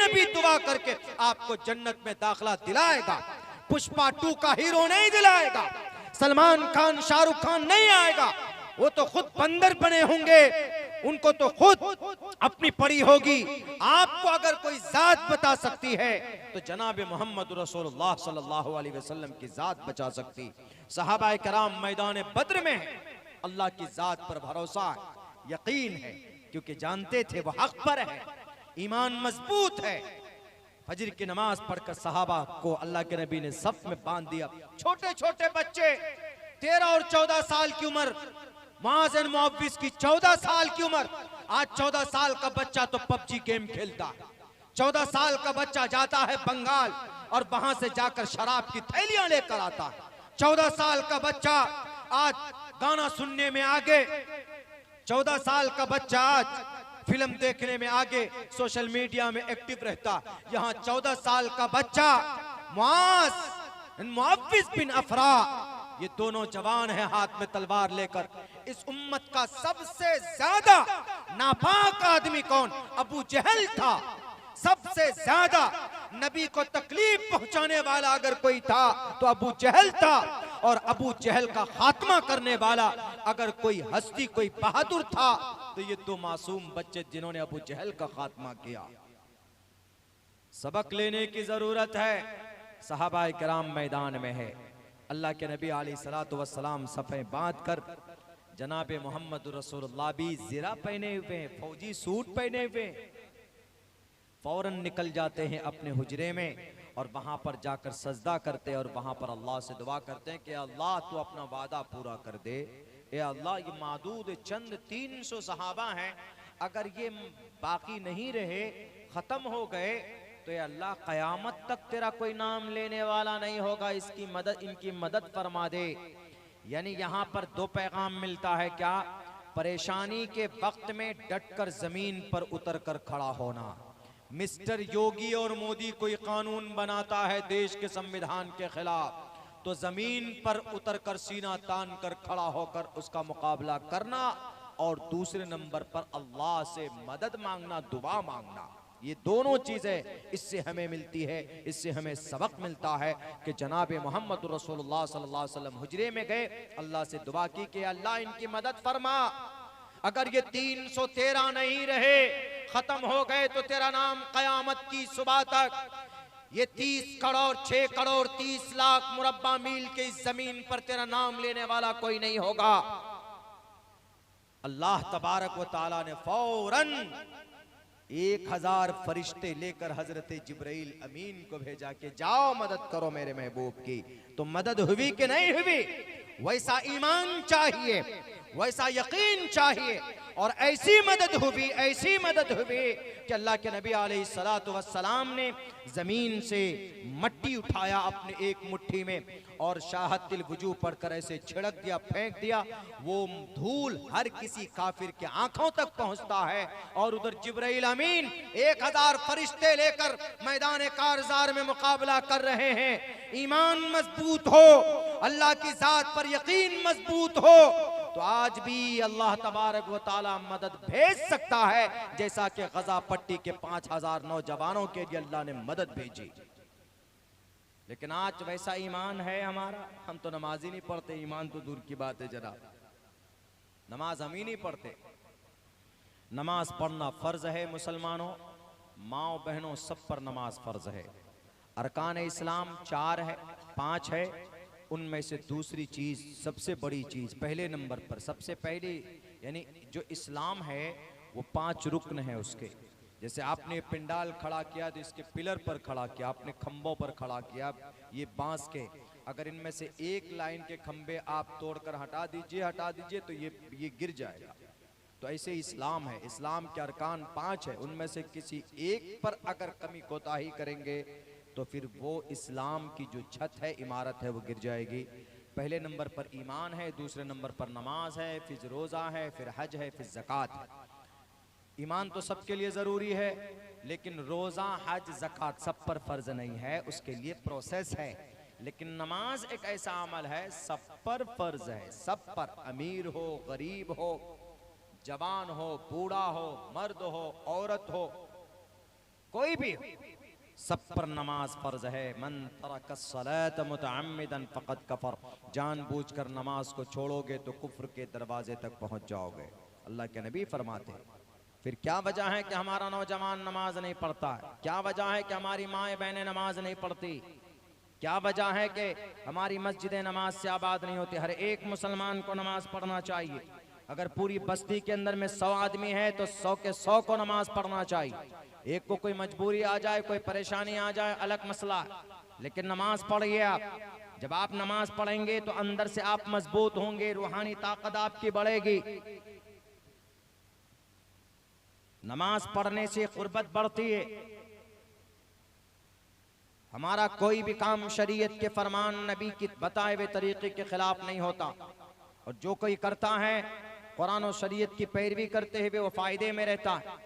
नबी दुआ करके आपको जन्नत में दाखिला दिलाएगा। पुष्पा 2 का हीरो नहीं दिलाएगा, सलमान खान शाहरुख खान नहीं आएगा, वो तो खुद बंदर बने होंगे, उनको तो खुद अपनी पड़ी होगी। आपको अगर कोई जात बता सकती है तो जनाब मोहम्मद रसूलुल्लाह सल्लल्लाहु अलैहि वसल्लम की जात बचा सकती। सहाबाए कराम मैदान बद्र में है, अल्लाह की जात पर भरोसा है, यकीन है, क्योंकि जानते थे वो हक पर है, ईमान मजबूत है। फजर की नमाज पढ़कर सहाबा को अल्लाह के नबी ने सफ में बांध दिया। छोटे छोटे बच्चे 13 और 14 साल की उम्र, मुआज़ बिन मुअव्विज़ की 14 साल की उम्र। आज 14 साल का बच्चा तो पबजी गेम खेलता है, 14 साल का बच्चा जाता है बंगाल और वहां से जाकर शराब की थैलियां लेकर आता है। 14 साल का बच्चा आज गाना सुनने में आगे, 14 साल का बच्चा आज फिल्म देखने में आगे, सोशल मीडिया में एक्टिव रहता। यहाँ 14 साल का बच्चा मुआज़ बिन मुअव्विज़ बिन अफरा, ये दोनों जवान हैं हाथ में तलवार लेकर। इस उम्मत का सबसे ज्यादा नापाक आदमी कौन? अबू जहल था। सबसे ज्यादा नबी को तकलीफ पहुंचाने वाला अगर कोई था तो अबू जहल था, और अबू जहल का खात्मा करने वाला अगर कोई हस्ती, कोई बहादुर था तो ये 2 मासूम बच्चे जिन्होंने अबू जहल का खात्मा किया। सबक लेने की जरूरत है। सहाबाए किराम मैदान में है, अल्लाह के नबी अलैहिस्सलातु वस्सलाम सफ़े बांध कर, जनाब मोहम्मद रसूलुल्लाह भी ज़िरा पहने हुए, फौजी सूट पहने हुए, फौरन निकल जाते हैं अपने हुजरे में और वहां पर जाकर सजदा करते हैं और वहां पर अल्लाह से दुआ करते हैं कि अल्लाह तू अपना वादा पूरा कर दे। ए अल्लाह, ये मादूद चंद 300 सहाबा हैं, अगर ये बाकी नहीं रहे, खत्म हो गए तो ये अल्लाह क़यामत तक तेरा कोई नाम लेने वाला नहीं होगा, इसकी मदद, इनकी मदद फरमा दे। यानी यहाँ पर 2 पैगाम मिलता है। क्या? परेशानी के वक्त में डटकर जमीन पर उतर कर खड़ा होना। मिस्टर योगी और मोदी कोई कानून बनाता है देश के संविधान के खिलाफ तो जमीन पर उतर कर सीना तान कर खड़ा होकर उसका मुकाबला करना, और दूसरे नंबर पर अल्लाह से मदद मांगना, दुआ मांगना। ये दोनों चीजें इससे हमें मिलती है, इससे हमें सबक मिलता है कि जनाब मोहम्मद रसूलुल्लाह सल्लल्लाहु अलैहि वसल्लम हुजरे में गए, अल्लाह से दुआ की कि अल्लाह इनकी मदद फरमा। अगर ये 313 नहीं रहे, खत्म हो गए, तो तेरा नाम कयामत की सुबह तक ये 30 करोड़ 6 करोड़ 30 लाख मुरब्बा मील के इस जमीन पर तेरा नाम लेने वाला कोई नहीं होगा। अल्लाह तबारक व तआला ने फौरन 1000 फरिश्ते लेकर हजरत जिब्राइल अमीन को भेजा कि जाओ मदद करो मेरे महबूब की। तो मदद हुई कि नहीं हुई? वैसा ईमान चाहिए, वैसा यकीन चाहिए, और ऐसी मदद हुई, ऐसी मदद हुई कि अल्लाह के नबी अलैहिस्सलातु वस्सलाम ने जमीन से मट्टी उठाया अपने एक मुट्ठी में और शाहतिल वजू पढ़कर ऐसे छिड़क दिया, फेंक दिया। वो धूल हर किसी काफिर के आंखों तक पहुंचता है, और उधर जिब्राइल अमीन 1000 फरिश्ते लेकर मैदान कारजार में मुकाबला कर रहे हैं। ईमान मजबूत हो, अल्लाह की जात पर यकीन मजबूत हो, तो आज भी अल्लाह तबारक व तआला मदद भेज सकता है, जैसा कि गजा पट्टी के 5000 नौजवानों के लिए अल्लाह ने मदद भेजी। लेकिन आज वैसा ईमान है हमारा? हम तो नमाज ही नहीं पढ़ते, ईमान तो दूर की बात है जनाब। नमाज हम ही नहीं पढ़ते। नमाज पढ़ना फर्ज है मुसलमानों, माओ बहनों सब पर नमाज फर्ज है। अरकान इस्लाम 4 है, 5 है, उनमें से दूसरी चीज, सबसे बड़ी चीज, पहले नंबर पर सबसे पहले, यानी जो इस्लाम है वो 5 रुकन है उसके। जैसे आपने पिंडाल खड़ा किया तो इसके पिलर पर खड़ा किया, आपने खंभों पर खड़ा किया, ये बांस के, अगर इनमें से एक लाइन के खंभे आप तोड़कर हटा दीजिए तो ये गिर जाएगा। तो ऐसे इस्लाम है, इस्लाम के अरकान 5 है, उनमें से किसी एक पर अगर कमी कोताही करेंगे तो फिर वो इस्लाम की जो छत है, इमारत है, वो गिर जाएगी। पहले नंबर पर ईमान है, दूसरे नंबर पर नमाज है, फिर रोज़ा है, फिर हज है, फिर ज़कात है। ईमान तो सबके लिए ज़रूरी है, लेकिन रोज़ा, हज, ज़कात सब पर फ़र्ज नहीं है, उसके लिए प्रोसेस है। लेकिन नमाज एक ऐसा अमल है सब पर फ़र्ज है, सब पर, अमीर हो, गरीब हो, जवान हो, बूढ़ा हो, मर्द हो, औरत हो, कोई भी हो, सब पर नमाज फर्ज है। मन तरक सलात मुतअम्मिदन फक़द कफर, जानबूझकर नमाज को छोड़ोगे तो कुफ्र के दरवाजे तक पहुंच जाओगे। अल्लाह के नबी फरमाते हैं। फिर क्या वजह है कि हमारा नौजवान नमाज नहीं पढ़ता है? क्या वजह है कि हमारी माएँ बहनें नमाज नहीं पढ़ती? क्या वजह है कि हमारी मस्जिदें नमाज से आबाद नहीं होती? हर एक मुसलमान को नमाज पढ़ना चाहिए। अगर पूरी बस्ती के अंदर में 100 आदमी है तो 100 के 100 को नमाज पढ़ना चाहिए। एक को कोई मजबूरी आ जाए, कोई परेशानी आ जाए, अलग मसला है, लेकिन नमाज पढ़िए आप। जब आप नमाज पढ़ेंगे तो अंदर से आप मजबूत होंगे, रूहानी ताकत आपकी बढ़ेगी। नमाज पढ़ने से कुर्बत बढ़ती है। हमारा कोई भी काम शरीयत के फरमान नबी की बताए हुए तरीके के खिलाफ नहीं होता, और जो कोई करता है कुरान और शरीयत की पैरवी करते हुए वो फायदे में रहता है।